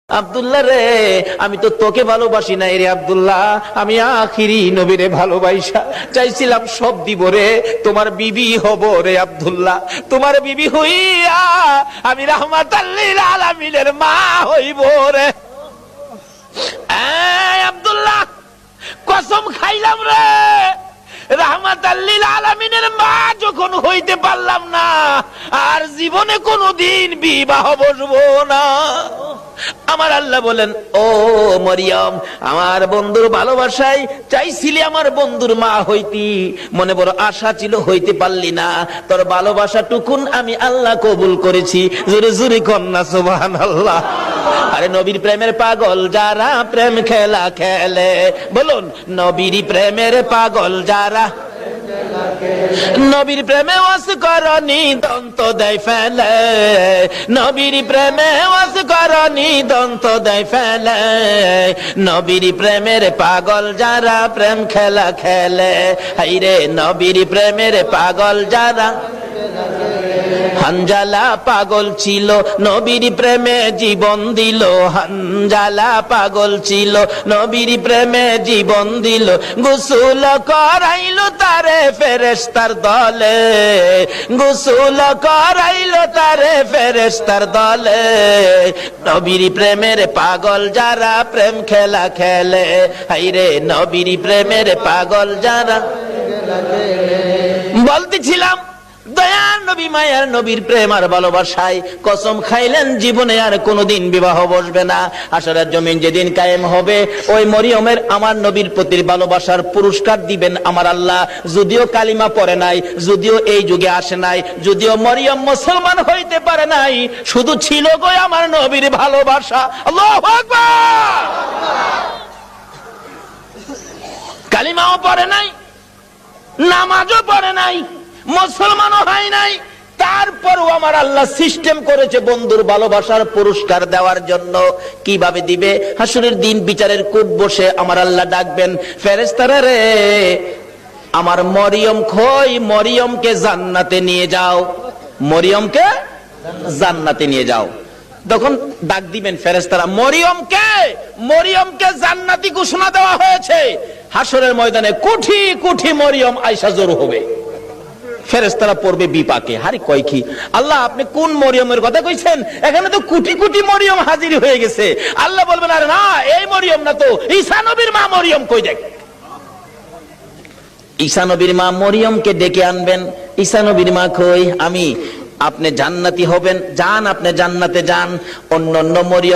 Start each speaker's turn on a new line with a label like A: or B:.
A: আব্দুল্লাহ রে, আমি তো তোকে ভালোবাসি না রে আব্দুল্লাহ, আমি আখিরি নবীরে ভালোবাসা চাইছিলাম, সব দিব রে, তোমার বিবি হব রে আব্দুল্লাহ, তোমার বিবি হইয়া আমি রাহমাতাল লিল আলামিনের মা হইব রে। আব্দুল্লাহ, কসম খাইলাম রে, রাহমাতাল লিল আলামিনের মা যখন হইতে পারলাম না, আর জীবনে কোনোদিন বিবাহ বসবো না। আমার আল্লাহ বলেন, ও মরিয়ম, আমার বন্ধুর ভালোবাসায় চাইছিলি আমার বন্ধুর মা হইতি, মনে বড় আশা ছিল, হইতে পারলি না, তোর ভালোবাসা টুকুন আমি আল্লাহ কবুল করেছি। জোরে জোরে কন্যা সুবহানাল্লাহ। আরে নবীর প্রেমের পাগল যারা প্রেম খেলা খেলে, বলুন নবীর প্রেমের পাগল যারা, নবীর প্রেমে ওয়াস করনি দন্ত দেয় ফেলে, নবীর প্রেমে ওয়াস করনি দন্ত দেয় ফেলে, নবীর প্রেমের পাগল যারা প্রেম খেলা খেলে, হাইরে নবীর প্রেমের পাগল যারা। হানজালা পাগল ছিল নবীর প্রেমে জীবন দিল, হানজালা পাগল ছিল নবীর প্রেমে জীবন দিল, গোসল করাইল তারে ফেরেশতার দলে, গোসল করাইল তারে ফেরেশতার দলে, নবীর প্রেমের পাগল যারা প্রেম খেলা খেলে, হাইরে নবীর প্রেমের পাগল যারা। বলতেছিলাম দয়ার নবী মায়ার নবীর প্রেম আর ভালোবাসায় কসম খাইলেন জীবনে আর কোনোদিন বিবাহ বসবে না। হাসরের জমিন যেদিন কায়েম হবে, ওই মরিয়মের আমার নবীর প্রতি ভালোবাসার পুরস্কার দিবেন আমার আল্লাহ। যদিও কালিমা পড়ে নাই, যদিও এই যুগে আসে নাই, যদিও মরিয়ম মুসলমান হইতে পারে নাই, শুধু ছিল গো আমার নবীর ভালোবাসা। আল্লাহু আকবার। কালিমাও পড়ে নাই, নামাজও পড়ে নাই, মুসলমানও হয় নাই, তারপরও আমার আল্লাহ সিস্টেম করেছে বন্ধুর ভালোবাসার পুরস্কার দেওয়ার জন্য। কিভাবে দিবে? হাসরের দিন বিচারের কোর্ট বসে আমার আল্লাহ ডাকবেন, ফেরেশতারা রে, আমার মরিয়ম কই, মরিয়মকে জান্নাতে নিয়ে যাও, মরিয়মকে জান্নাতে নিয়ে যাও। তখন ডাক দিবেন ফেরেশতারা, মরিয়মকে, মরিয়মকে জান্নাতি ঘোষণা দেওয়া হয়েছে। হাসরের ময়দানে কোটি কোটি মরিয়ম আয়েশা জড়ো হবে, ফেরেশতারা পড়বে বিপাকে, হারি কয় কি আল্লাহ, আপনি কোন মরিয়মের কথা কইছেন? এখানে তো কোটি কোটি মরিয়ম হাজির হয়ে গেছে। আল্লাহ বলবেন, আরে না, এই মরিয়ম না তো, ঈসা নবীর মা মরিয়ম কই, দেখ। ঈসা নবীর মা মরিয়মকে ডেকে আনবেন, ঈসা নবীর মা কই, আমি, আপনি জান্নাতি হবেন, যান, আপনি জান্নাতে যান। অন্য অন্য মরিয়ম